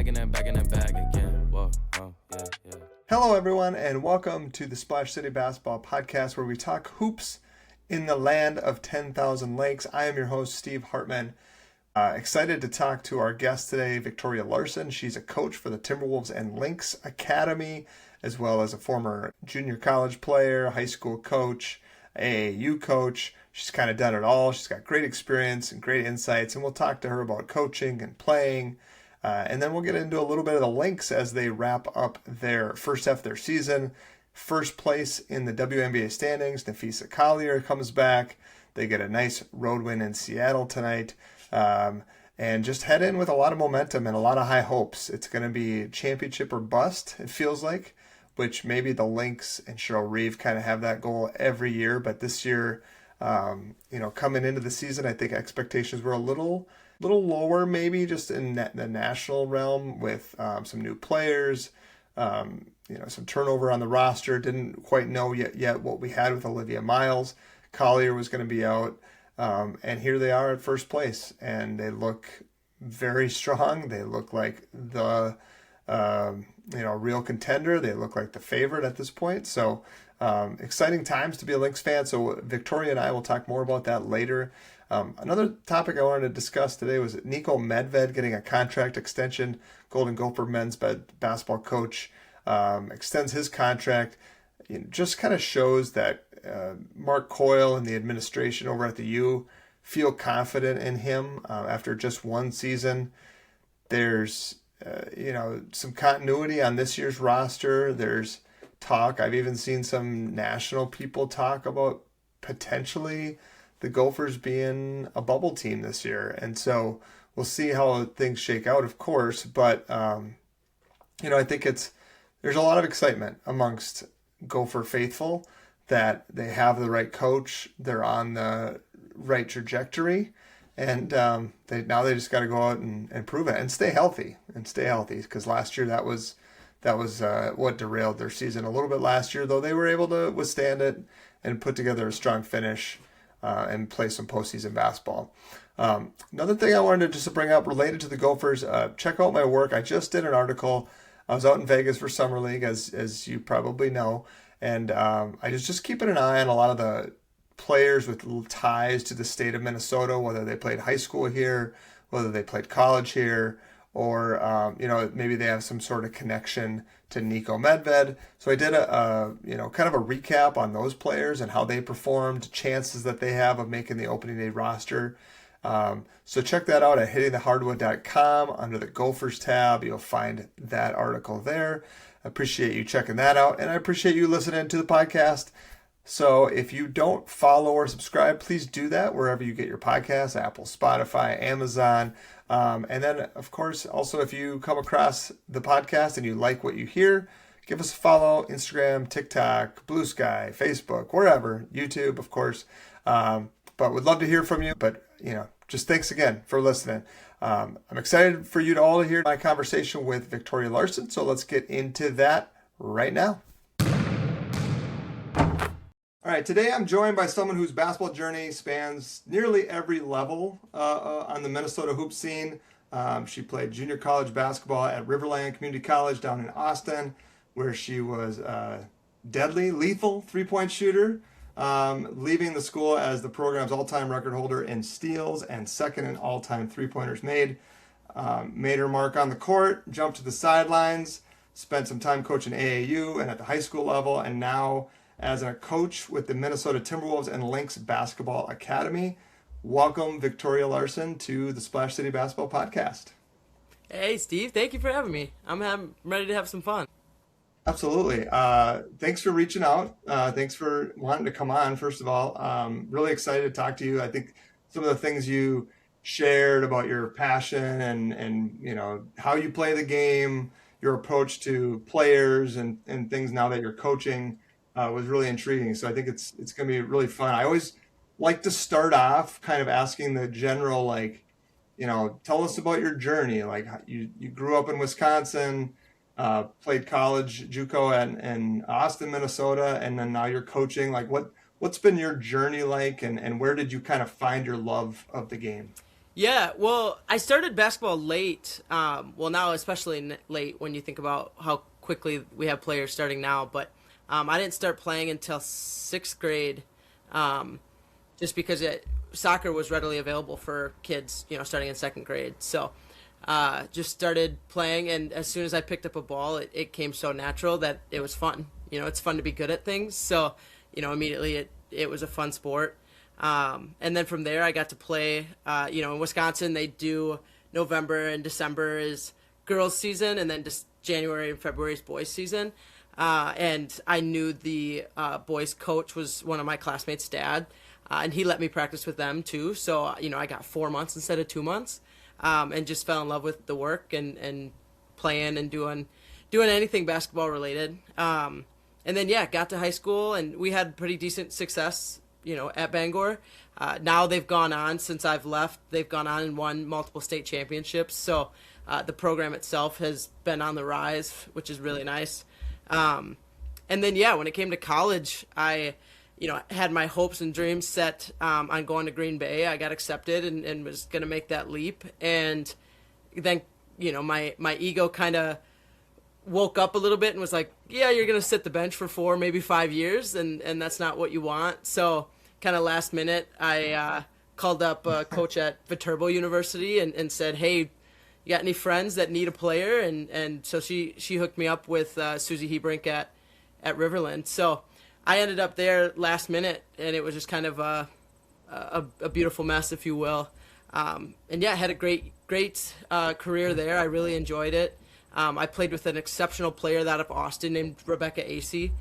back in the bag again. Whoa, yeah, yeah. Hello, everyone, and welcome to the Splash City Basketball Podcast, where we talk hoops in the land of 10,000 lakes. I am your host, Steve Hartman. Excited to talk to our guest today, Victoria Larson. She's a coach for the Timberwolves and Lynx Academy, as well as a former junior college player, high school coach, AAU coach. She's kind of done it all. She's got great experience and great insights, and we'll talk to her about coaching and playing. And then we'll get into a little bit of the Lynx as they wrap up their first half of their season. First place in the WNBA standings, Nafisa Collier comes back. They get a nice road win in Seattle tonight. And just head in with a lot of momentum and a lot of high hopes. It's going to be championship or bust, it feels like, which maybe the Lynx and Cheryl Reeve kind of have that goal every year. But this year, coming into the season, I think expectations were a little lower, maybe just in the national realm with some new players, some turnover on the roster. Didn't quite know yet what we had with Olivia Miles. Collier was going to be out, and here they are at first place, and they look very strong. They look like the real contender. They look like the favorite at this point. So exciting times to be a Lynx fan. So Victoria and I will talk more about that later. Another topic I wanted to discuss today was Niko Medved getting a contract extension. Golden Gopher men's basketball coach extends his contract. It just kind of shows that Mark Coyle and the administration over at the U feel confident in him after just one season. There's some continuity on this year's roster. There's talk. I've even seen some national people talk about potentially the Gophers being a bubble team this year. And so we'll see how things shake out, of course. But, I think there's a lot of excitement amongst Gopher faithful that they have the right coach. They're on the right trajectory. And they just got to go out and prove it and stay healthy. Because last year that was what derailed their season a little bit last year, though they were able to withstand it and put together a strong finish and play some postseason basketball. Another thing I wanted to just bring up related to the Gophers, check out my work. I just did an article. I was out in Vegas for Summer League, as you probably know, and I was just keeping an eye on a lot of the players with ties to the state of Minnesota, whether they played high school here, whether they played college here, or maybe they have some sort of connection to Niko Medved. So I did a kind of a recap on those players and how they performed, chances that they have of making the opening day roster. So check that out at hittingthehardwood.com under the Gophers tab. You'll find that article there. I appreciate you checking that out, and I appreciate you listening to the podcast. So if you don't follow or subscribe, please do that wherever you get your podcasts, Apple, Spotify, Amazon. And then, of course, also if you come across the podcast and you like what you hear, give us a follow, Instagram, TikTok, Blue Sky, Facebook, wherever, YouTube, of course. But would love to hear from you. But, just thanks again for listening. I'm excited for you to all hear my conversation with Victoria Larson. So let's get into that right now. All right, today I'm joined by someone whose basketball journey spans nearly every level on the Minnesota hoop scene. She played junior college basketball at Riverland Community College down in Austin, where she was a deadly, lethal three-point shooter, leaving the school as the program's all-time record holder in steals and second in all-time three-pointers made. Made her mark on the court, jumped to the sidelines, spent some time coaching AAU and at the high school level, and now as a coach with the Minnesota Timberwolves and Lynx Basketball Academy. Welcome, Victoria Larson, to the Splash City Basketball Podcast. Hey, Steve. Thank you for having me. I'm ready to have some fun. Absolutely. Thanks for reaching out. Thanks for wanting to come on, first of all. Really excited to talk to you. I think some of the things you shared about your passion and how you play the game, your approach to players and things now that you're coaching, was really intriguing. So I think it's going to be really fun. I always like to start off kind of asking the general, tell us about your journey. Like you grew up in Wisconsin, played college, JUCO in Austin, Minnesota, and then now you're coaching. Like what's been your journey like, and where did you kind of find your love of the game? Yeah, well, I started basketball late. Well, now especially late when you think about how quickly we have players starting now. But I didn't start playing until sixth grade, um, just because soccer was readily available for kids, starting in second grade. So just started playing, and as soon as I picked up a ball, it came so natural that it was fun. It's fun to be good at things. So, immediately it was a fun sport. And then from there, I got to play. In Wisconsin, they do November and December is girls' season, and then just January and February is boys' season. And I knew the boys' coach was one of my classmates' dad, and he let me practice with them too. So, I got 4 months instead of 2 months, and just fell in love with the work and playing and doing anything basketball related. And then, yeah, got to high school, and we had pretty decent success at Bangor. Now they've gone on, since I've left, they've gone on and won multiple state championships. So the program itself has been on the rise, which is really nice. And then, yeah, when it came to college, I, had my hopes and dreams set on going to Green Bay. I got accepted and was going to make that leap. And then, my ego kind of woke up a little bit and was like, yeah, you're going to sit the bench for 4, maybe 5 years, and that's not what you want. So kind of last minute, I called up a coach at Viterbo University and said, hey, you got any friends that need a player? And so she hooked me up with Susie Hebrink at Riverland. So I ended up there last minute, and it was just kind of a beautiful mess, if you will. And yeah, I had a great career there. I really enjoyed it. I played with an exceptional player out of Austin named Rebecca Acey,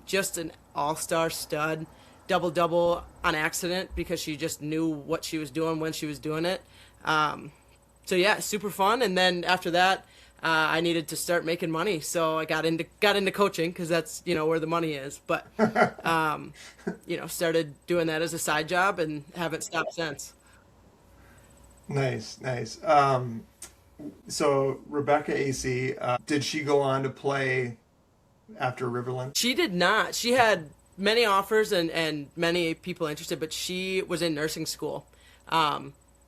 just an all-star stud, double-double on accident because she just knew what she was doing when she was doing it. So yeah, super fun. And then after that, I needed to start making money, so I got into coaching because that's where the money is. But started doing that as a side job and haven't stopped since. Nice, nice. So Rebecca Acey, did she go on to play after Riverland? She did not. She had many offers and many people interested, but she was in nursing school.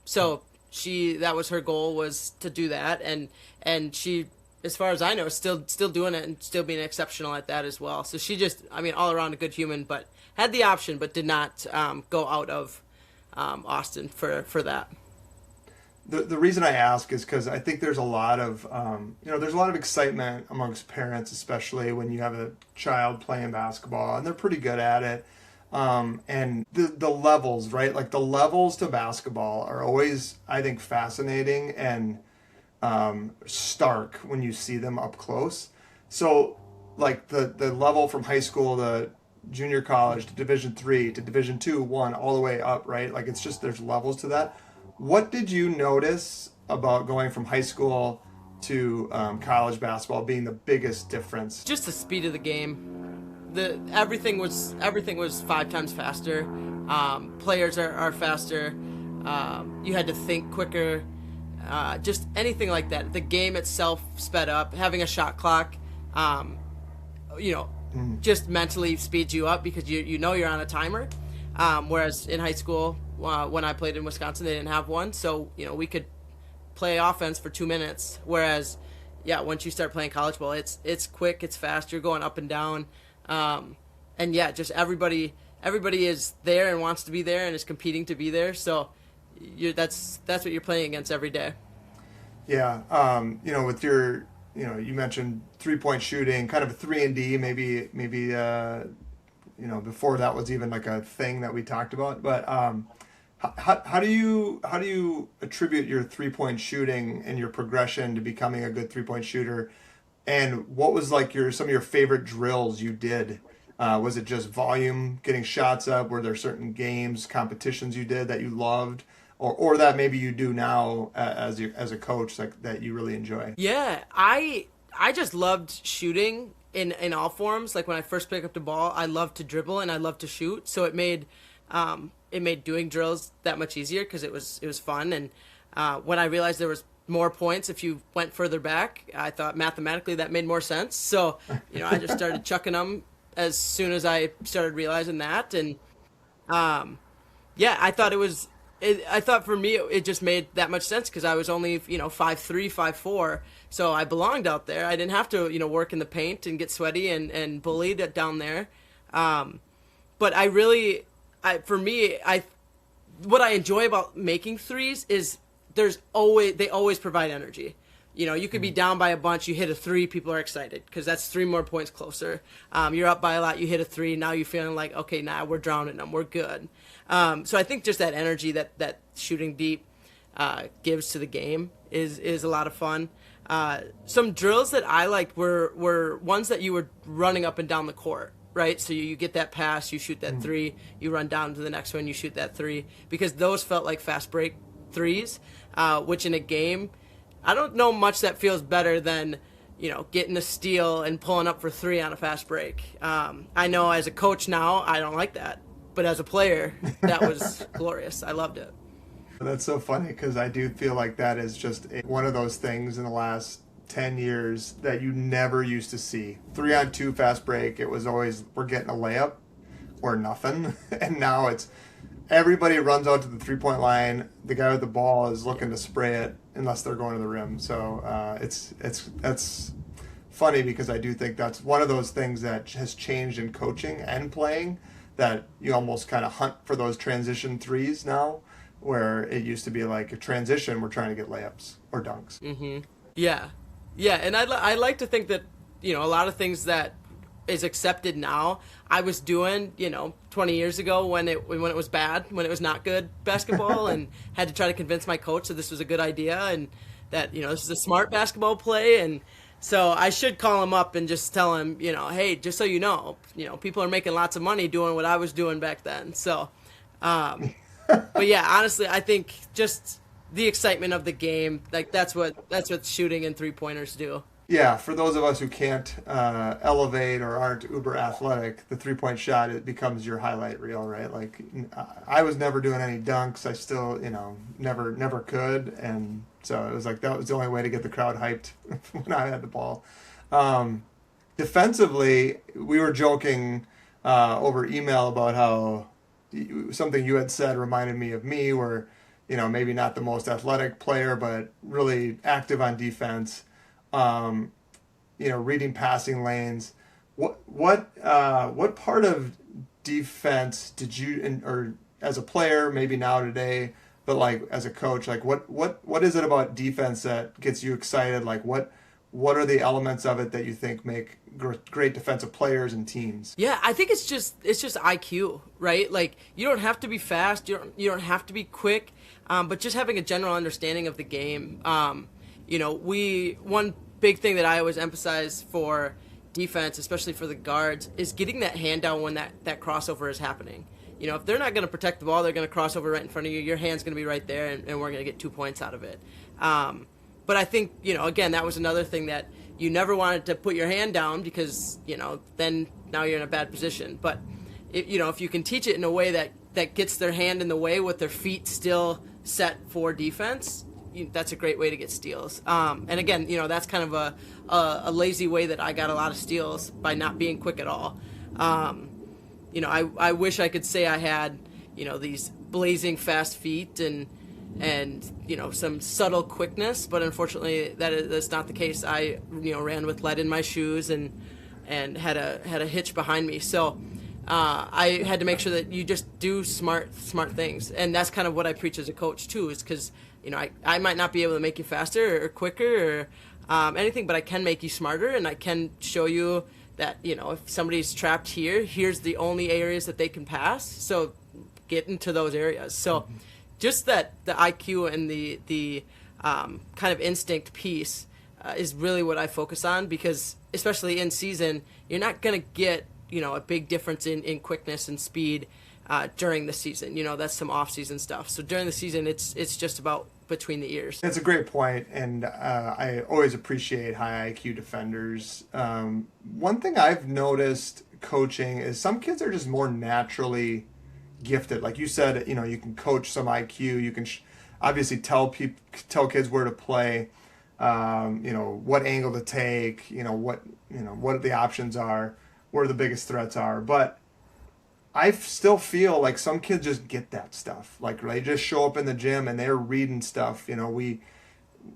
So that was her goal, was to do that, and she, as far as I know, is still doing it and still being exceptional at that as well. So she just, all around a good human, but had the option, but did not go out of Austin for that. The reason I ask is because I think there's a lot of there's a lot of excitement amongst parents, especially when you have a child playing basketball and they're pretty good at it. And the levels, right? Like the levels to basketball are always, I think, fascinating and stark when you see them up close. So like the level from high school to junior college to Division 3 to Division 2, 1, all the way up, right? Like it's just, there's levels to that. What did you notice about going from high school to college basketball being the biggest difference? Just the speed of the game. Everything was 5 times faster. Players are faster. You had to think quicker. Just anything like that. The game itself sped up. Having a shot clock, just mentally speeds you up because you're on a timer. Whereas in high school, when I played in Wisconsin, they didn't have one, so we could play offense for 2 minutes. Whereas, yeah, once you start playing college ball, it's quick, it's fast, you're going up and down, and yeah, just everybody is there and wants to be there and is competing to be there. So that's what you're playing against every day. Yeah, with your you mentioned 3-point shooting, kind of a 3-and-D, maybe before that was even like a thing that we talked about. But how do you attribute your 3-point shooting and your progression to becoming a good 3-point shooter? And what was like some of your favorite drills you did? Was it just volume, getting shots up? Were there certain games, competitions you did that you loved, or that maybe you do now as a coach, like that you really enjoy? Yeah, I just loved shooting in all forms. Like when I first picked up the ball, I loved to dribble and I loved to shoot. So it made doing drills that much easier because it was fun. And when I realized there was more points if you went further back, I thought mathematically that made more sense. So I just started chucking them as soon as I started realizing that. And yeah, I thought it was I thought for me it just made that much sense because I was only 5'3", 5'4", so I belonged out there. I didn't have to work in the paint and get sweaty and bullied down there. But what I enjoy about making threes is they always provide energy. You could be down by a bunch, you hit a three, people are excited because that's 3 more points closer. You're up by a lot, you hit a three, now you're feeling like, okay, now we're drowning them, we're good. So I think just that energy that shooting deep gives to the game is a lot of fun. Some drills that I liked were ones that you were running up and down the court, right? So you get that pass, you shoot that three, you run down to the next one, you shoot that three, because those felt like fast break threes, which in a game, I don't know much that feels better than, getting a steal and pulling up for three on a fast break. I know as a coach now, I don't like that. But as a player, that was glorious. I loved it. That's so funny because I do feel like that is just one of those things in the last 10 years that you never used to see. 3-on-2 fast break, it was always we're getting a layup or nothing. And now it's everybody runs out to the 3-point line. The guy with the ball is looking to spray it unless they're going to the rim. So that's funny because I do think that's one of those things that has changed in coaching and playing, that you almost kind of hunt for those transition threes now, where it used to be like a transition, we're trying to get layups or dunks. Mm-hmm. Yeah. And I like to think that, a lot of things that is accepted now, I was doing, 20 years ago when it was bad, when it was not good basketball, and had to try to convince my coach that this was a good idea and that, this is a smart basketball play. And so I should call him up and just tell him, hey, just so you know, people are making lots of money doing what I was doing back then. So, but yeah, honestly, I think just the excitement of the game, like that's what shooting and 3-pointers do. Yeah, for those of us who can't elevate or aren't uber athletic, the 3-point shot, it becomes your highlight reel, right? Like I was never doing any dunks. I still, never could. And so it was like that was the only way to get the crowd hyped when I had the ball. Defensively, we were joking over email about how something you had said reminded me of me, where, maybe not the most athletic player, but really active on defense. Reading passing lanes. What part of defense did you, or as a player, maybe now today, but like as a coach, like what is it about defense that gets you excited? Like what are the elements of it that you think make great defensive players and teams? Yeah, I think it's just IQ, right? Like you don't have to be fast, you don't have to be quick, but just having a general understanding of the game. One big thing that I always emphasize for defense, especially for the guards, is getting that hand down when that crossover is happening. If they're not going to protect the ball, they're going to cross over right in front of you. Your hand's going to be right there, and we're going to get 2 points out of it. But I think, again, that was another thing that you never wanted to put your hand down because, then now you're in a bad position. But, if you can teach it in a way that gets their hand in the way with their feet still set for defense, that's a great way to get steals. And again, that's kind of a lazy way that I got a lot of steals, by not being quick at all. I wish I could say I had, these blazing fast feet and some subtle quickness, but unfortunately that's not the case. I ran with lead in my shoes and had a hitch behind me. So I had to make sure that you just do smart things, and that's kind of what I preach as a coach too. Is because I might not be able to make you faster or quicker or anything, but I can make you smarter, and I can show you that if somebody's trapped here's the only areas that they can pass. So get into those areas. So just that the IQ and the kind of instinct piece is really what I focus on, because especially in season, you're not going to get a big difference in quickness and speed during the season. That's some off-season stuff. So during the season, it's just about between the ears. That's a great point, and I always appreciate high IQ defenders. One thing I've noticed coaching is some kids are just more naturally gifted. Like you said, you can coach some IQ. You can obviously tell kids where to play, what angle to take, what the options are, where the biggest threats are. But I still feel like some kids just get that stuff. Like they just show up in the gym and they're reading stuff.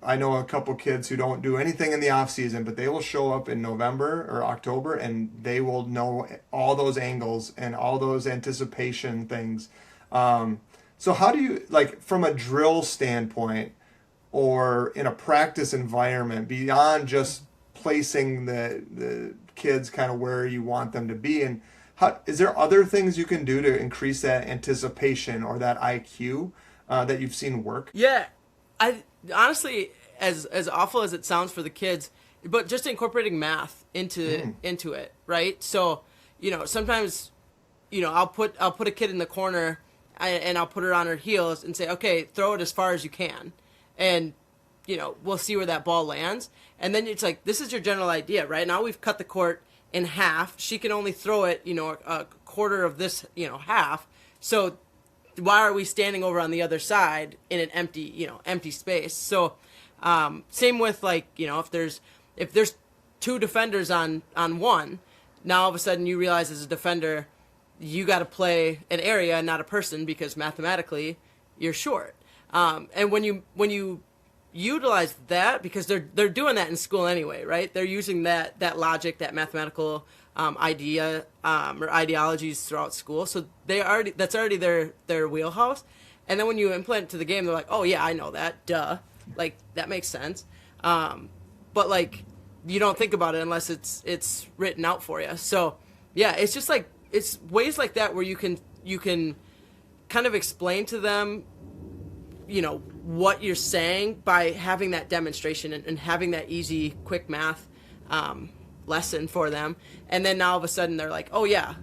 I know a couple kids who don't do anything in the off season, but they will show up in November or October and they will know all those angles and all those anticipation things. So how do you, like, from a drill standpoint or in a practice environment, beyond just placing the kids kind of where you want them to be, and is there other things you can do to increase that anticipation or that IQ that you've seen work? Yeah, I honestly, as awful as it sounds for the kids, but just incorporating math into it, right? So, sometimes, I'll put a kid in the corner and I'll put her on her heels and say, okay, throw it as far as you can, and we'll see where that ball lands. And then it's like, this is your general idea, right? Now we've cut the court in half. She can only throw it, a quarter of this, half. So why are we standing over on the other side in an empty space? So same with, like, if there's two defenders on one, now all of a sudden you realize as a defender you got to play an area and not a person because mathematically you're short. And when you utilize that, because they're doing that in school anyway, right? They're using that logic, that mathematical idea or ideologies throughout school. So that's already their wheelhouse. And then when you implement it to the game, they're like, oh yeah, I know that, duh, like that makes sense. But like you don't think about it unless it's written out for you. So yeah, it's just like, it's ways like that where you can kind of explain to them, what you're saying by having that demonstration and having that easy, quick math lesson for them. And then now all of a sudden they're like, oh yeah,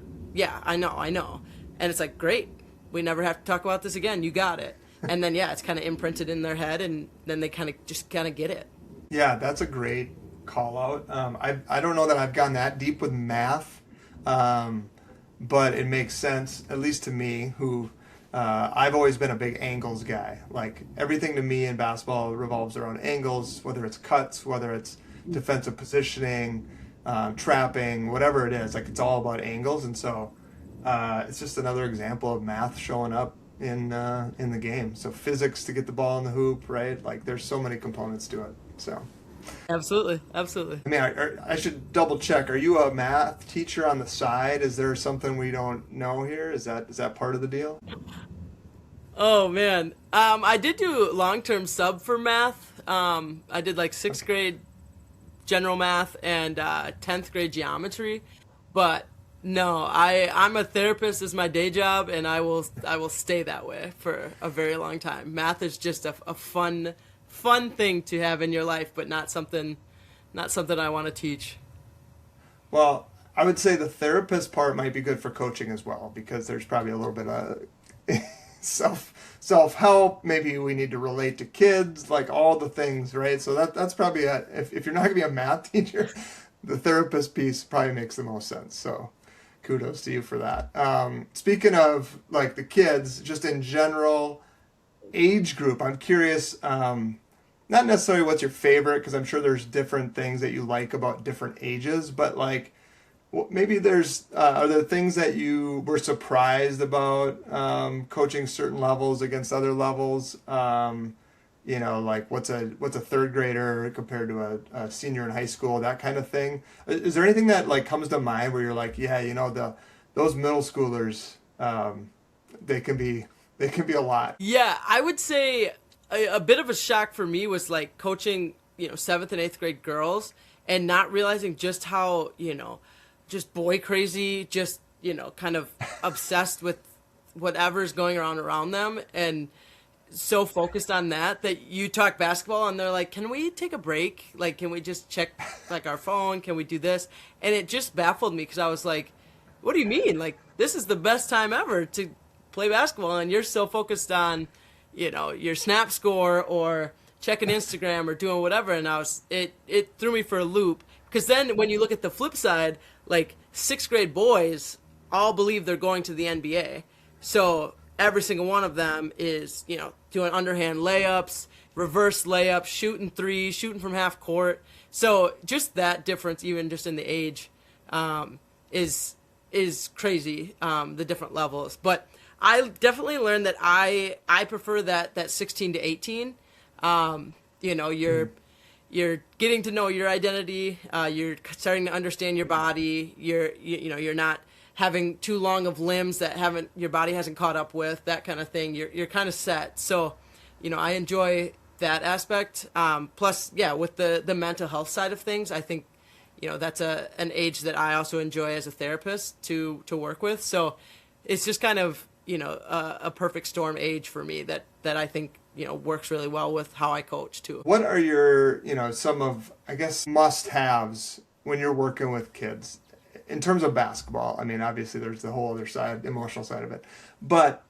I know. And it's like, great, we never have to talk about this again. You got it. And then, yeah, it's kind of imprinted in their head, and then they kind of get it. Yeah, that's a great call out. I don't know that I've gone that deep with math, but it makes sense, at least to me, who I've always been a big angles guy. Like, everything to me in basketball revolves around angles, whether it's cuts, whether it's defensive positioning, trapping, whatever it is. Like, it's all about angles. And so it's just another example of math showing up in the game. So physics to get the ball in the hoop, right? Like, there's so many components to it. So Absolutely. I mean, I should double check. Are you a math teacher on the side? Is there something we don't know here? Is that part of the deal? Oh man, I did do long-term sub for math. I did like 6th grade general math and 10th grade geometry, but no, I'm a therapist as my day job, and I will stay that way for a very long time. Math is just a fun thing to have in your life, but not something I want to teach. Well, I would say the therapist part might be good for coaching as well, because there's probably a little bit of self-help. Maybe we need to relate to kids, like all the things, right? So that's probably if you're not going to be a math teacher, the therapist piece probably makes the most sense. So kudos to you for that. Speaking of like the kids, just in general, age group, I'm curious, not necessarily what's your favorite, because I'm sure there's different things that you like about different ages, but like maybe are there things that you were surprised about coaching certain levels against other levels? Like what's a third grader compared to a senior in high school, that kind of thing. Is there anything that like comes to mind where you're like, yeah, those middle schoolers, they can be a lot. Yeah, I would say a bit of a shock for me was like coaching, 7th and 8th grade girls and not realizing just how, just boy crazy, just, kind of obsessed with whatever's going on around them, and so focused on that you talk basketball and they're like, can we take a break? Like, can we just check like our phone? Can we do this? And it just baffled me, because I was like, what do you mean? Like, this is the best time ever to play basketball, and you're so focused on, your snap score or checking Instagram or doing whatever. And it threw me for a loop, because then when you look at the flip side, like 6th grade boys all believe they're going to the NBA. So every single one of them is, doing underhand layups, reverse layups, shooting threes, shooting from half court. So just that difference, even just in the age, is is crazy, the different levels. But I definitely learned that I prefer that 16 to 18. You're getting to know your identity. You're starting to understand your body. You're not having too long of limbs that your body hasn't caught up with, that kind of thing. You're kind of set. So, I enjoy that aspect. Plus, with the mental health side of things, I think, that's an age that I also enjoy as a therapist to work with. So it's just kind of, a perfect storm age for me that I think, works really well with how I coach too. What are your, some of, I guess, must-haves when you're working with kids in terms of basketball? I mean, obviously there's the whole other side, emotional side of it. But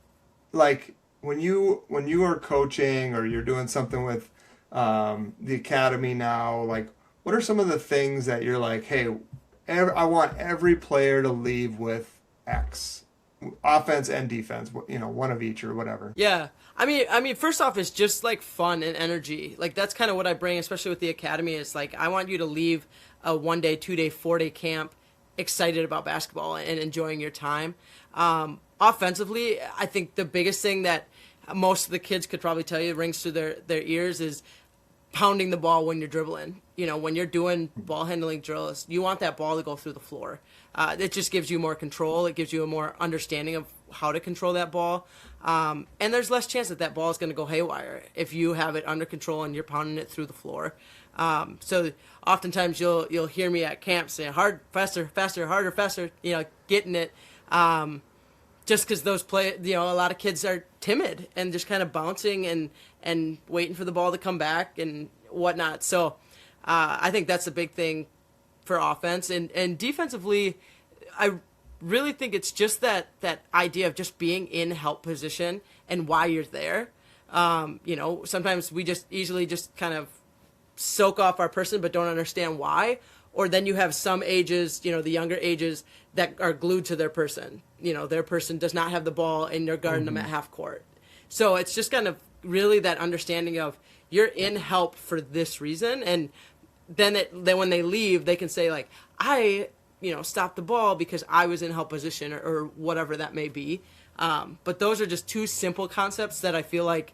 like when you are coaching or you're doing something with the academy now, like what are some of the things that you're like, hey, I want every player to leave with X? Offense and defense, one of each or whatever. Yeah. I mean, first off, it's just like fun and energy. Like that's kind of what I bring, especially with the academy, is like, I want you to leave a 1 day, 2 day, 4 day camp excited about basketball and enjoying your time. Offensively, I think the biggest thing that most of the kids could probably tell you rings through their ears is pounding the ball when you're dribbling. When you're doing ball handling drills, you want that ball to go through the floor. It just gives you more control. It gives you a more understanding of how to control that ball. And there's less chance that ball is going to go haywire if you have it under control and you're pounding it through the floor. So oftentimes you'll hear me at camp saying hard, faster, faster, harder, faster, getting it. Just because a lot of kids are timid and just kind of bouncing and waiting for the ball to come back and whatnot. So I think that's a big thing for offense. And defensively, I really think it's just that idea of just being in help position and why you're there. Sometimes we just easily just kind of soak off our person but don't understand why. Or then you have some ages, the younger ages, that are glued to their person. Their person does not have the ball and they're guarding them at half court. So it's just kind of really that understanding of you're in help for this reason. And then when they leave, they can say like, I, stopped the ball because I was in help position or whatever that may be. But those are just two simple concepts that I feel like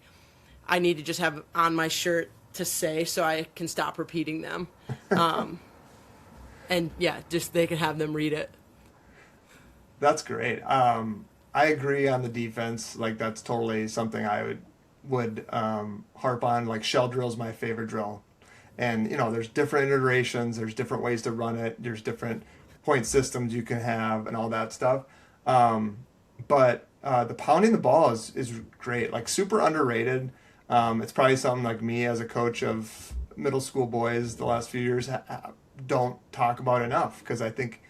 I need to just have on my shirt to say so I can stop repeating them. And just they can have them read it. That's great. I agree on the defense. Like that's totally something I would harp on. Like shell drill is my favorite drill. And, there's different iterations. There's different ways to run it. There's different point systems you can have and all that stuff. But the pounding the ball is great, like super underrated. It's probably something like me as a coach of middle school boys the last few years don't talk about enough because I think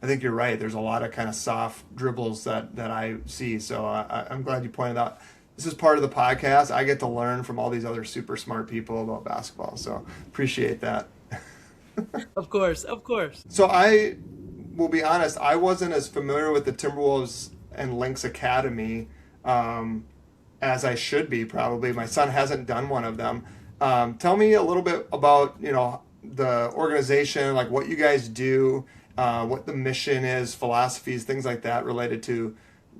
you're right. There's a lot of kind of soft dribbles that I see. So I'm glad you pointed out. This is part of the podcast. I get to learn from all these other super smart people about basketball. So appreciate that. Of course. So I will be honest, I wasn't as familiar with the Timberwolves and Lynx Academy as I should be probably. My son hasn't done one of them. Tell me a little bit about, the organization, like what you guys do, what the mission is, philosophies, things like that related to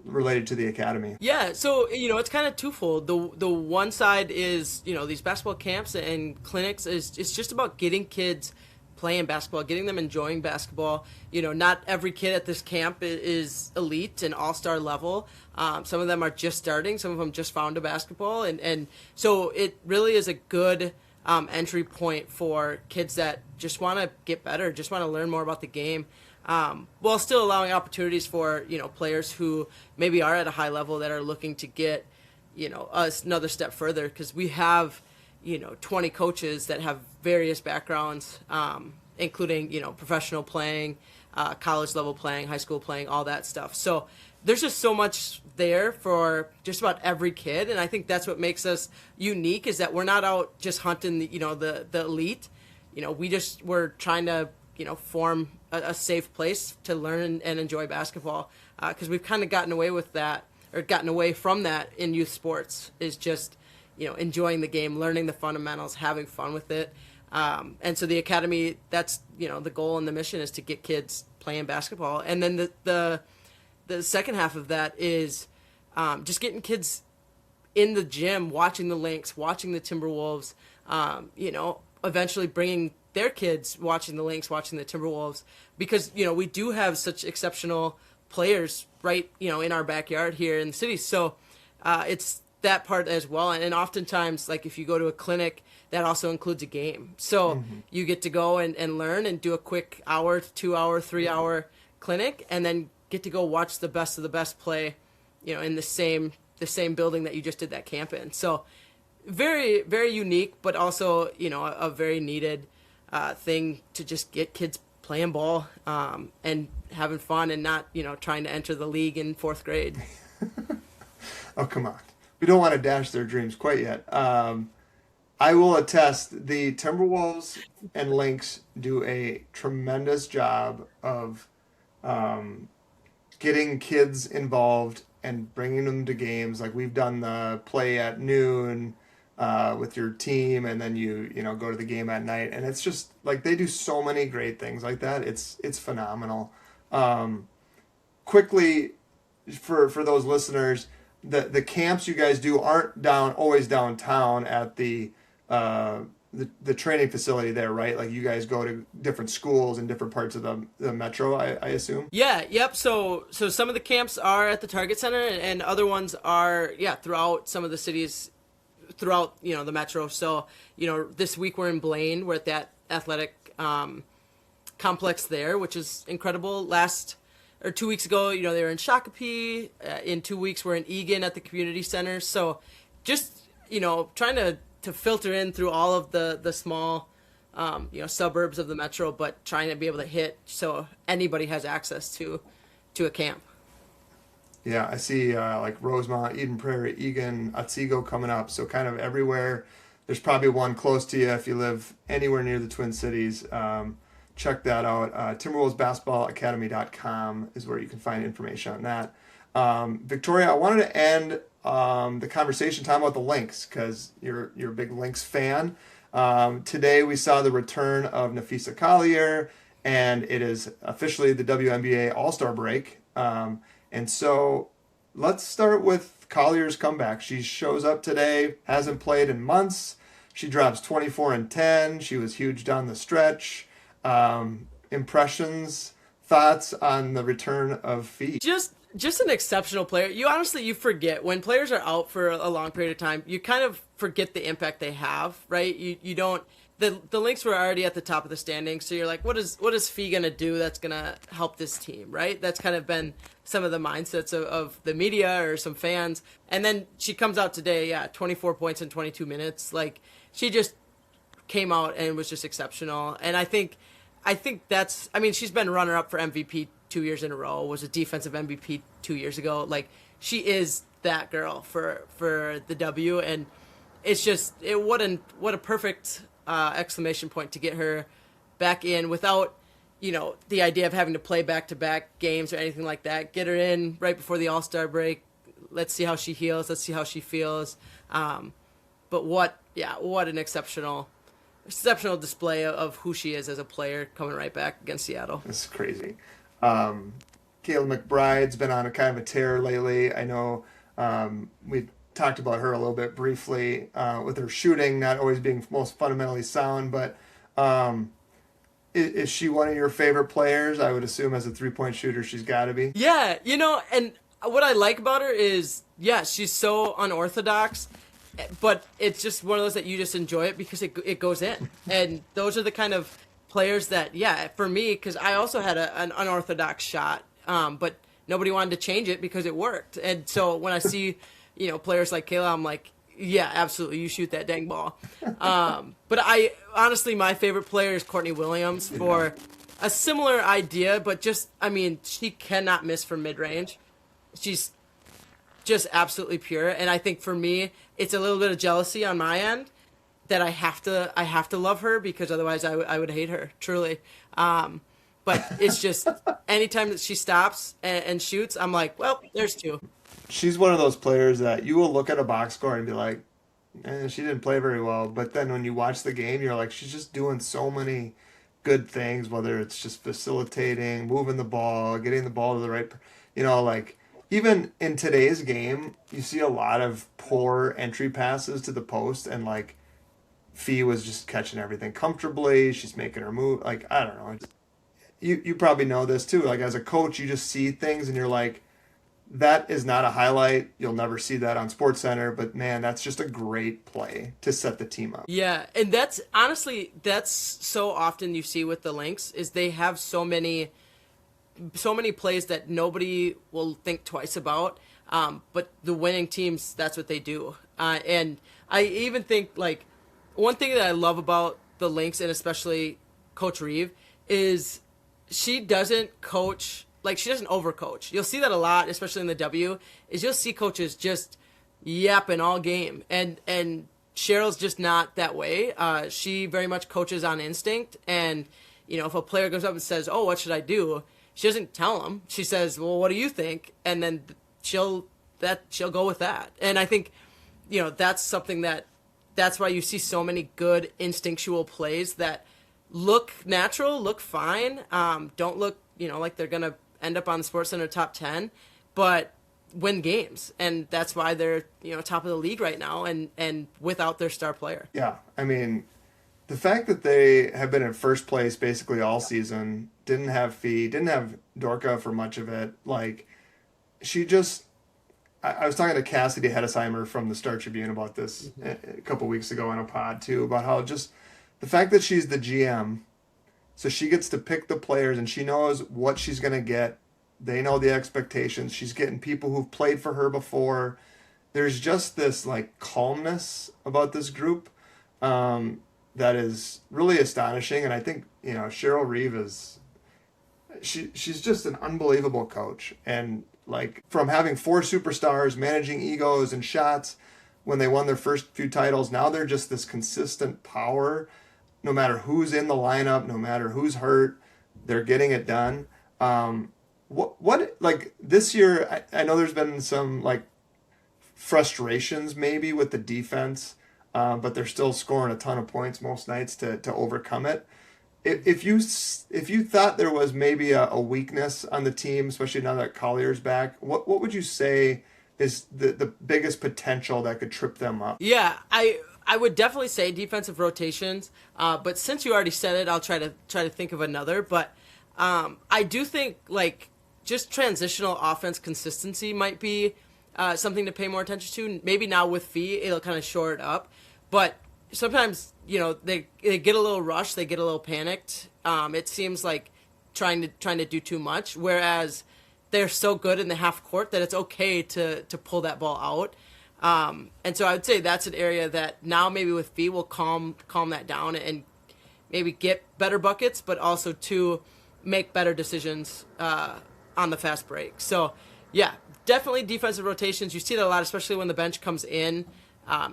the academy. Yeah, so it's kind of twofold. The one side is these basketball camps and clinics it's just about getting kids playing basketball, getting them enjoying basketball. Not every kid at this camp is elite and all-star level. Some of them are just starting. Some of them just found a basketball, and so it really is a good entry point for kids that just want to get better, just want to learn more about the game. While still allowing opportunities for, players who maybe are at a high level that are looking to get, us another step further. Because we have, 20 coaches that have various backgrounds, including, professional playing, college level playing, high school playing, all that stuff. So there's just so much there for just about every kid. And I think that's what makes us unique is that we're not out just hunting, the elite. We're trying to, form a safe place to learn and enjoy basketball because we've kind of gotten away from that in youth sports is just, enjoying the game, learning the fundamentals, having fun with it. And so the academy, that's, the goal and the mission is to get kids playing basketball. And then the second half of that is just getting kids in the gym, watching the Lynx, watching the Timberwolves, eventually bringing their kids watching the Lynx, watching the Timberwolves, because, we do have such exceptional players right, in our backyard here in the city. So it's that part as well. And oftentimes, like if you go to a clinic, that also includes a game. So you get to go and learn and do a quick hour, 2 hour, 3 hour clinic, and then get to go watch the best of the best play, in the same building that you just did that camp in. So very, very unique, but also, a very needed thing to just get kids playing ball and having fun and not, trying to enter the league in 4th grade. Oh, come on. We don't want to dash their dreams quite yet. I will attest the Timberwolves and Lynx do a tremendous job of getting kids involved and bringing them to games. Like we've done the play at noon with your team, and then you go to the game at night, and it's just like they do so many great things like that. It's phenomenal. Quickly, for those listeners, the camps you guys do aren't always downtown at the training facility there, right? Like you guys go to different schools in different parts of the metro, I assume? Yeah, yep. So some of the camps are at the Target Center, and other ones are, throughout some of the cities throughout, the metro. So, this week we're in Blaine. We're at that athletic complex there, which is incredible. 2 weeks ago, they were in Shakopee. In 2 weeks, we're in Eagan at the community center. So just, trying to filter in through all of the small, suburbs of the metro, but trying to be able to hit so anybody has access to a camp. Yeah, I see like Rosemont, Eden Prairie, Eagan, Otsego coming up. So kind of everywhere. There's probably one close to you if you live anywhere near the Twin Cities. Check that out. TimberwolvesBasketballAcademy.com is where you can find information on that. Victoria, I wanted to end the conversation talking about the Lynx because you're a big Lynx fan. Today we saw the return of Napheesa Collier, and it is officially the WNBA All-Star break. And so let's start with Collier's comeback. She shows up today, hasn't played in months. She drops 24 and 10. She was huge down the stretch. Impressions, thoughts on the return of Fee? Just an exceptional player. You forget when players are out for a long period of time, you kind of forget the impact they have, right? You don't. The Lynx were already at the top of the standings, so you're like, what is Fee gonna do that's gonna help this team, right? That's kind of been some of the mindsets of the media or some fans. And then she comes out today, 24 points in 22 minutes. Like she just came out and was just exceptional. And I think that's, she's been runner-up for MVP 2 years in a row, was a defensive MVP 2 years ago. Like she is that girl for the W, and it's just what a perfect exclamation point to get her back in without the idea of having to play back-to-back games or anything like that. Get her in right before the All-Star break. Let's see how she heals. Let's see how she feels. But what an exceptional display of who she is as a player coming right back against Seattle. This is crazy. Kayla McBride's been on a kind of a tear lately. I know we talked about her a little bit briefly with her shooting not always being most fundamentally sound, but is she one of your favorite players? I would assume as a three-point shooter she's got to be. Yeah, and what I like about her is, she's so unorthodox, but it's just one of those that you just enjoy it because it goes in. And those are the kind of players that, for me, because I also had an unorthodox shot, but nobody wanted to change it because it worked. And so when I see, players like Kayla, I'm like, yeah, absolutely, you shoot that dang ball. But I honestly, my favorite player is Courtney Williams for a similar idea, but just, she cannot miss from mid-range. She's just absolutely pure. And I think for me, it's a little bit of jealousy on my end that I have to love her because otherwise I would hate her, truly. But it's just anytime that she stops and shoots, I'm like, well, there's two. She's one of those players that you will look at a box score and be like, she didn't play very well. But then when you watch the game, you're like, she's just doing so many good things, whether it's just facilitating, moving the ball, getting the ball to the right, like even in today's game, you see a lot of poor entry passes to the post, and like Fee was just catching everything comfortably. She's making her move. Like, I don't know. You probably know this too. Like as a coach, you just see things and you're like, that is not a highlight. You'll never see that on SportsCenter, but man, that's just a great play to set the team up. Yeah, and that's honestly, that's so often you see with the Lynx is they have so many plays that nobody will think twice about. But the winning teams, that's what they do. And I even think like one thing that I love about the Lynx and especially Coach Reeve is she doesn't coach. Like, she doesn't overcoach. You'll see that a lot, especially in the W, is you'll see coaches just yapping all game. And Cheryl's just not that way. She very much coaches on instinct. And, if a player goes up and says, oh, what should I do? She doesn't tell them. She says, well, what do you think? And then she'll go with that. And I think, that's something that's why you see so many good instinctual plays that look natural, look fine, don't look, like they're going to end up on the SportsCenter top 10, but win games. And that's why they're, top of the league right now and without their star player. Yeah. I mean, the fact that they have been in first place basically all season, didn't have Fee, didn't have Dorka for much of it. Like, she just, I was talking to Cassidy Hedesheimer from the Star Tribune about this a couple weeks ago on a pod too, about how just the fact that she's the GM, so she gets to pick the players and she knows what she's going to get. They know the expectations. She's getting people who've played for her before. There's just this like calmness about this group that is really astonishing. And I think, Cheryl Reeve she's just an unbelievable coach. And like from having 4 superstars, managing egos and shots when they won their first few titles, now they're just this consistent power. No matter who's in the lineup, no matter who's hurt, they're getting it done. What like this year, I know there's been some like frustrations maybe with the defense, but they're still scoring a ton of points most nights to overcome it. If you thought there was maybe a weakness on the team, especially now that Collier's back, what would you say is the biggest potential that could trip them up? Yeah, I would definitely say defensive rotations, but since you already said it, I'll try to think of another. But I do think like just transitional offense consistency might be something to pay more attention to. Maybe now with Fee, it'll kind of shore it up. But sometimes they get a little rushed, they get a little panicked. It seems like trying to do too much, whereas they're so good in the half court that it's okay to pull that ball out. And so I would say that's an area that now maybe with Fee will calm that down and maybe get better buckets, but also to make better decisions on the fast break. So yeah, definitely defensive rotations. You see that a lot, especially when the bench comes in.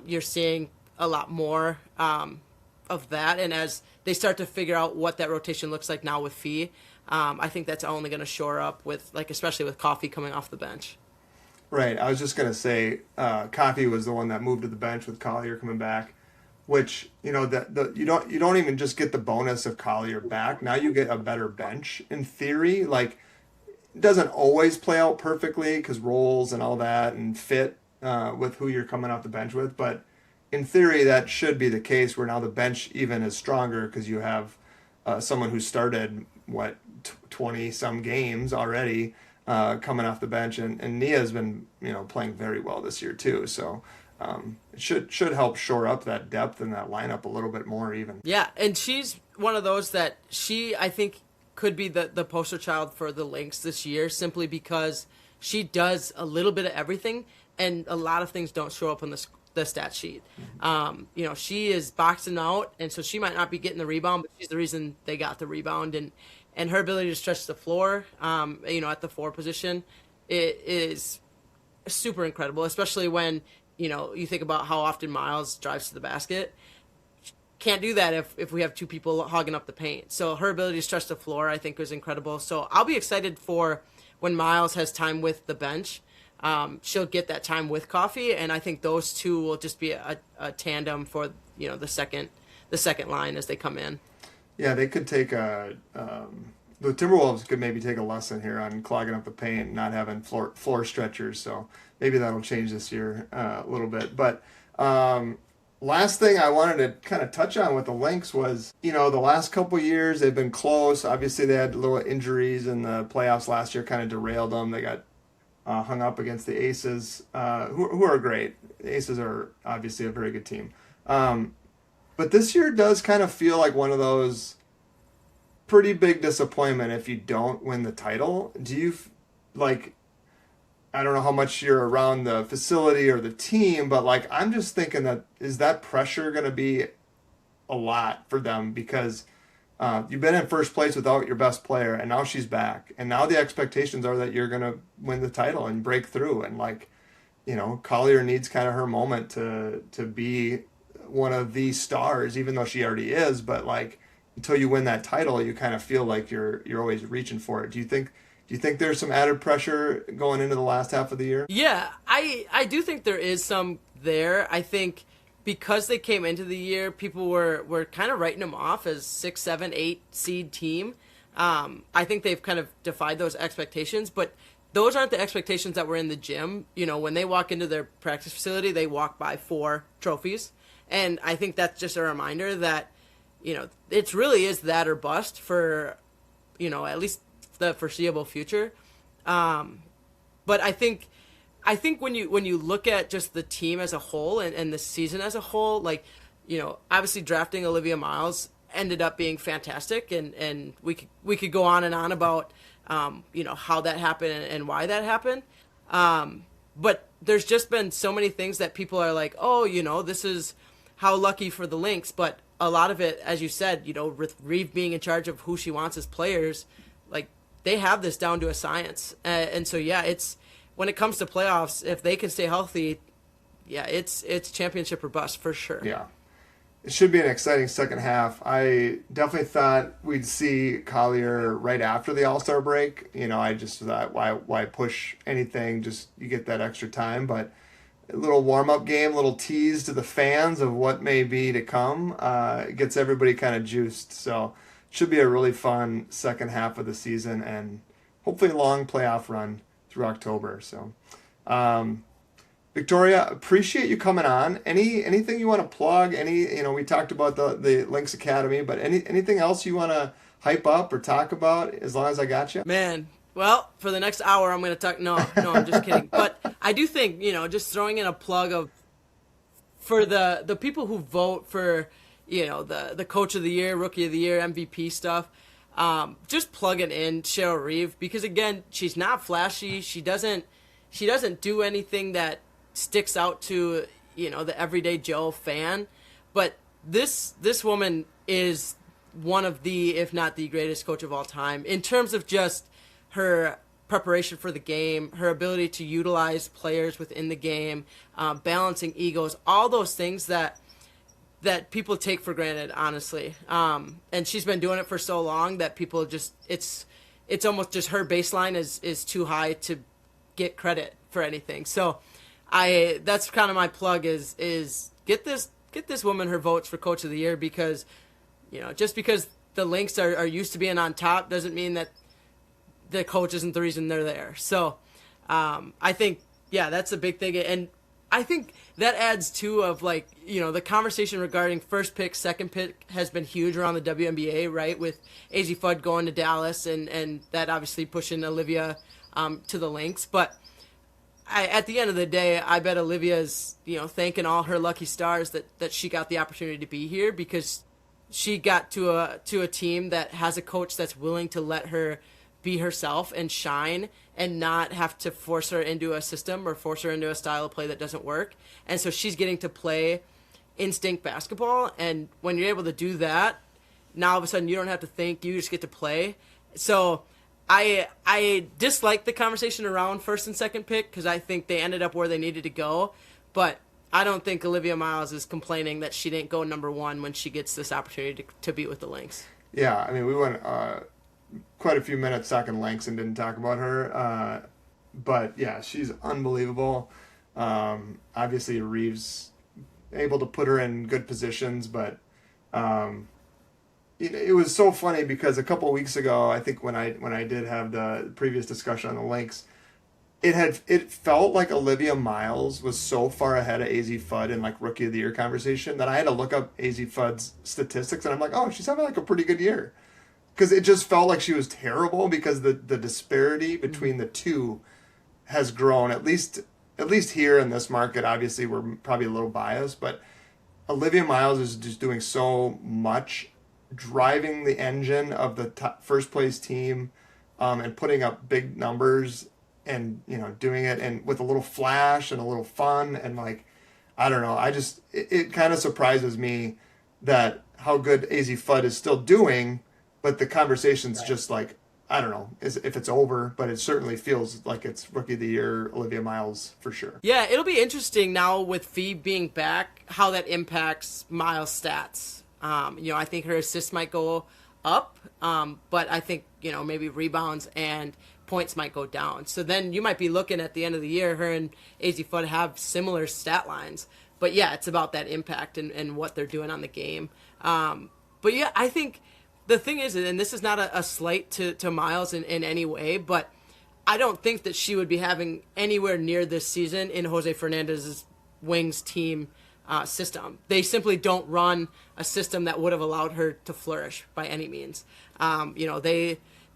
You're seeing a lot more of that. And as they start to figure out what that rotation looks like now with Fee, I think that's only going to shore up with especially with Coffee coming off the bench. Right. I was just going to say Coffee was the one that moved to the bench with Collier coming back, which, you don't even just get the bonus of Collier back. Now you get a better bench in theory. Like, it doesn't always play out perfectly because roles and all that and fit with who you're coming off the bench with. But in theory, that should be the case where now the bench even is stronger because you have someone who started, 20-some games already coming off the bench. And Nia's been, playing very well this year too. So it should help shore up that depth in that lineup a little bit more even. Yeah, and she's one of those that I think, could be the poster child for the Lynx this year simply because she does a little bit of everything and a lot of things don't show up on the stat sheet. Mm-hmm. She is boxing out, and so she might not be getting the rebound, but she's the reason they got the rebound. And her ability to stretch the floor, at the 4 position, it is super incredible, especially when, you think about how often Miles drives to the basket. Can't do that if we have 2 people hogging up the paint. So her ability to stretch the floor, I think, was incredible. So I'll be excited for when Miles has time with the bench. she'll get that time with Coffee, and I think those two will just be a tandem for the second line as they come in. Yeah, they could take the Timberwolves could maybe take a lesson here on clogging up the paint, not having floor stretchers. So maybe that'll change this year a little bit. But last thing I wanted to kind of touch on with the Lynx was, the last couple years they've been close. Obviously, they had little injuries in the playoffs last year, kind of derailed them. They got hung up against the Aces, who are great. The Aces are obviously a very good team. But this year does kind of feel like one of those pretty big disappointment if you don't win the title. Do you, I don't know how much you're around the facility or the team, but I'm just thinking is that pressure going to be a lot for them because you've been in first place without your best player, and now she's back, and now the expectations are that you're going to win the title and break through, and Collier needs kind of her moment to be one of these stars, even though she already is, but until you win that title, you kind of feel like you're always reaching for it. Do you think there's some added pressure going into the last half of the year? Yeah, I do think there is some there. I think because they came into the year, people were kind of writing them off as 6, 7, 8 seed team. I think they've kind of defied those expectations, but those aren't the expectations that were in the gym. When they walk into their practice facility, they walk by 4 trophies. And I think that's just a reminder that, it really is that or bust for, at least the foreseeable future. But I think when you look at just the team as a whole and the season as a whole, obviously drafting Olivia Miles ended up being fantastic, and we could go on and on about how that happened and why that happened. But there's just been so many things that people are like, oh, this is how lucky for the Lynx, but a lot of it, as you said, with Reeve being in charge of who she wants as players, they have this down to a science. And so, yeah, it's when it comes to playoffs, if they can stay healthy, yeah, it's championship or bust for sure. Yeah. It should be an exciting second half. I definitely thought we'd see Collier right after the All-Star break. I just thought, why push anything? Just you get that extra time, but a little warm-up game, a little tease to the fans of what may be to come. It gets everybody kind of juiced. So it should be a really fun second half of the season and hopefully a long playoff run through October. So, Victoria, appreciate you coming on. Anything you want to plug? We talked about the Lynx Academy, but anything else you want to hype up or talk about as long as I got you? Man. Well, for the next hour, I'm going to talk. No, I'm just kidding. But I do think, just throwing in a plug for the people who vote for, the coach of the year, rookie of the year, MVP stuff, just plug it in Cheryl Reeve, because again, she's not flashy. She doesn't do anything that sticks out to, the everyday Joe fan. But this woman is one of the, if not the greatest coach of all time in terms of just her preparation for the game, her ability to utilize players within the game, balancing egos, all those things that people take for granted, honestly. And she's been doing it for so long that people just, it's almost just her baseline is too high to get credit for anything. So that's kind of my plug is get this woman her votes for coach of the year, because, just because the Lynx are used to being on top doesn't mean that the coach isn't the reason they're there. So I think, yeah, that's a big thing. And I think that adds to of the conversation regarding first pick, second pick has been huge around the WNBA, right? With AZ Fudd going to Dallas and that obviously pushing Olivia to the Lynx. But at the end of the day, I bet Olivia's, thanking all her lucky stars that she got the opportunity to be here, because she got to a team that has a coach that's willing to let her be herself and shine and not have to force her into a system or force her into a style of play that doesn't work. And so she's getting to play instinct basketball. And when you're able to do that, now all of a sudden you don't have to think, you just get to play. So I dislike the conversation around first and second pick, because I think they ended up where they needed to go. But I don't think Olivia Miles is complaining that she didn't go number 1 when she gets this opportunity to be with the Lynx. Yeah, I mean, we went quite a few minutes talking Lynx and didn't talk about her. But yeah, she's unbelievable. Obviously, Reeves able to put her in good positions, but it was so funny because a couple of weeks ago, I think when I did have the previous discussion on the Lynx, it felt like Olivia Miles was so far ahead of AZ Fudd in like Rookie of the Year conversation that I had to look up AZ Fudd's statistics, and I'm like, oh, she's having like a pretty good year, because it just felt like she was terrible because the disparity between the two has grown, at least here in this market. Obviously, we're probably a little biased, but Olivia Miles is just doing so much, driving the engine of the first place team, and putting up big numbers, and doing it and with a little flash and a little fun, and like, I don't know, it kind of surprises me that how good AZ Fudd is still doing, but the conversation's just like, I don't know if it's over, but it certainly feels like it's Rookie of the Year Olivia Miles for sure. Yeah, it'll be interesting now with Fee being back, how that impacts Miles' stats. I think her assists might go up, but I think, maybe rebounds and points might go down. So then you might be looking at the end of the year, her and AZ Fudd have similar stat lines. But yeah, it's about that impact and what they're doing on the game. But yeah, I think the thing is, and this is not a slight to Miles in any way, but I don't think that she would be having anywhere near this season in Jose Fernandez's Wings team system. They simply don't run a system that would have allowed her to flourish by any means.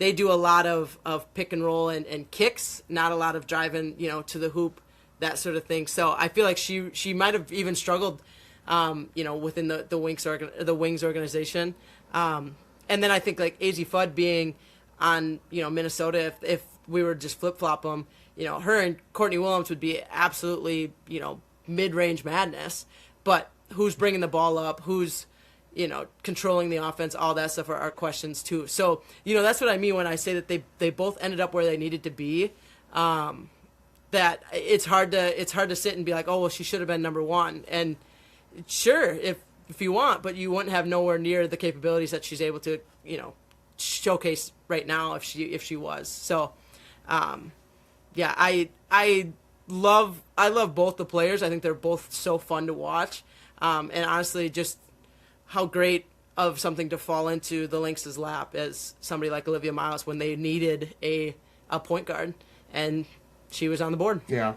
They do a lot of pick and roll and kicks, not a lot of driving, to the hoop, that sort of thing. So I feel like she might have even struggled, within the Wings organization. And then I think like AZ Fudd being on, Minnesota, if we were just flip-flop them, her and Courtney Williams would be absolutely, mid-range madness. But who's bringing the ball up, who's, controlling the offense, all that stuff are questions too. So, that's what I mean when I say that they both ended up where they needed to be. That it's hard to sit and be like, oh, well, she should have been number one. And sure, if you want, but you wouldn't have nowhere near the capabilities that she's able to, showcase right now if she was. So, yeah, I love both the players. I think they're both so fun to watch. And honestly, just how great of something to fall into the Lynx's lap as somebody like Olivia Miles when they needed a point guard, and she was on the board. Yeah.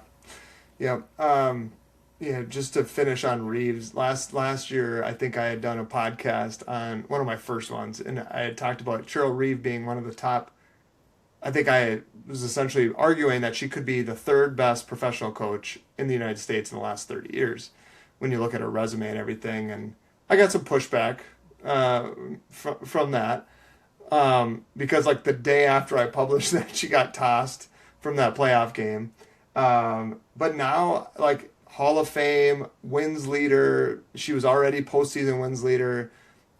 Just to finish on Reeves, last year I think I had done a podcast on one of my first ones, and I had talked about Cheryl Reeve being one of the top. I think I was essentially arguing that she could be the third best professional coach in the United States in the last 30 years when you look at her resume and everything. And I got some pushback from that because like the day after I published that, she got tossed from that playoff game. But now, like, Hall of Fame, wins leader, she was already postseason wins leader.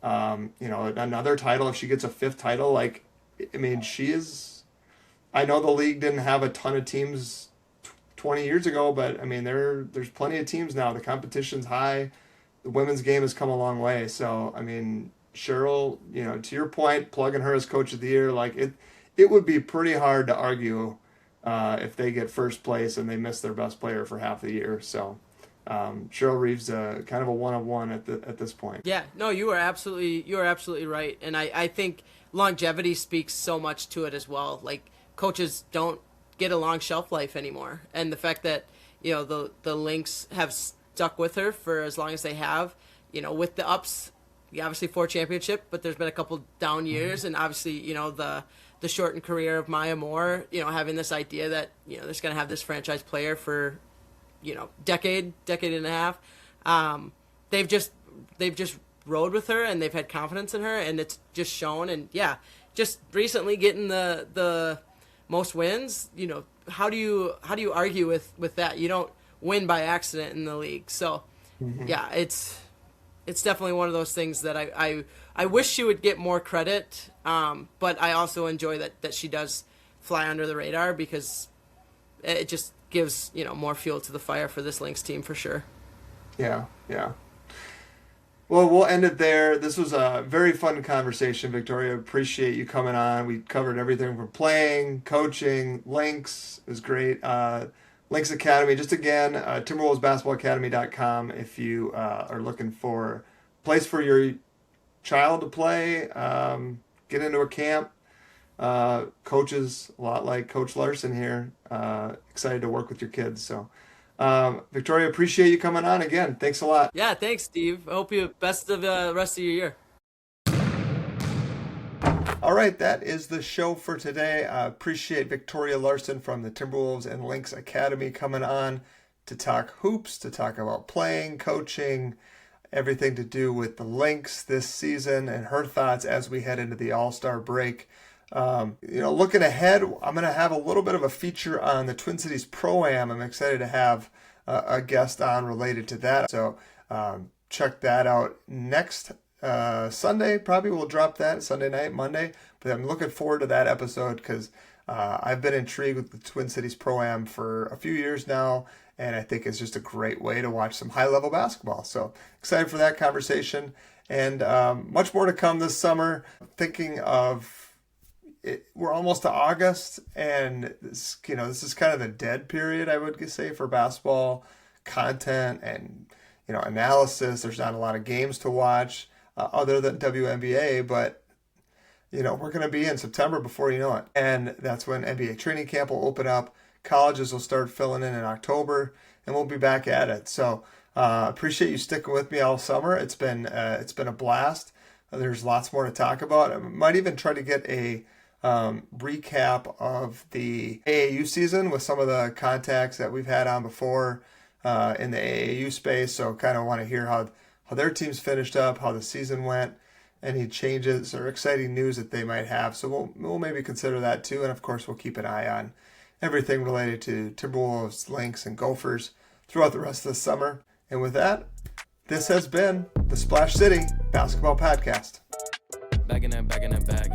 Another title, if she gets a fifth title, like, I mean, she is, I know the league didn't have a ton of teams 20 years ago, but I mean, there's plenty of teams now. The competition's high. The women's game has come a long way. So, I mean, Cheryl, to your point, plugging her as Coach of the Year, like, it would be pretty hard to argue if they get first place and they miss their best player for half the year. So Cheryl Reeves kind of a one-on-one at this point. Yeah, no, you are absolutely right. And I think longevity speaks so much to it as well. Like, coaches don't get a long shelf life anymore. And the fact that, the Lynx have stuck with her for as long as they have, with the ups, obviously 4 championship, but there's been a couple down years. Mm-hmm. And obviously, the shortened career of Maya Moore, having this idea that, there's going to have this franchise player for, decade and a half. They've just rode with her, and they've had confidence in her, and it's just shown. And yeah, just recently getting the most wins, how do you argue with that? You don't win by accident in the league. So mm-hmm. Yeah, it's definitely one of those things that I wish she would get more credit, but I also enjoy that she does fly under the radar, because it just gives, more fuel to the fire for this Lynx team for sure. Yeah. Well, we'll end it there. This was a very fun conversation, Victoria. Appreciate you coming on. We covered everything from playing, coaching, Lynx. It was great. Lynx Academy, just again, TimberwolvesBasketballAcademy.com if you are looking for a place for your child to play, get into a camp. Coaches, a lot like Coach Larson here, excited to work with your kids. So, Victoria, appreciate you coming on again. Thanks a lot. Yeah, thanks, Steve. I hope you best of the rest of your year. All right, that is the show for today. I appreciate Victoria Larson from the Timberwolves and Lynx Academy coming on to talk hoops, to talk about playing, coaching, everything to do with the Lynx this season, and her thoughts as we head into the All-Star break. Looking ahead, I'm going to have a little bit of a feature on the Twin Cities Pro-Am. I'm excited to have a guest on related to that. So check that out next Sunday. Probably we'll drop that Sunday night, Monday. But I'm looking forward to that episode because I've been intrigued with the Twin Cities Pro-Am for a few years now. And I think it's just a great way to watch some high-level basketball. So excited for that conversation. And much more to come this summer. Thinking of we're almost to August, and this is kind of the dead period, I would say, for basketball content and analysis. There's not a lot of games to watch other than WNBA, but we're going to be in September before you know it, and that's when NBA training camp will open up. Colleges will start filling in October, and we'll be back at it. So appreciate you sticking with me all summer. It's been a blast. There's lots more to talk about. I might even try to get a recap of the AAU season with some of the contacts that we've had on before in the AAU space. So kind of want to hear how their teams finished up, how the season went, any changes or exciting news that they might have. So we'll maybe consider that too. And of course, we'll keep an eye on everything related to Timberwolves, Lynx, and Gophers throughout the rest of the summer. And with that, this has been the Splash City Basketball Podcast. Back in that bag.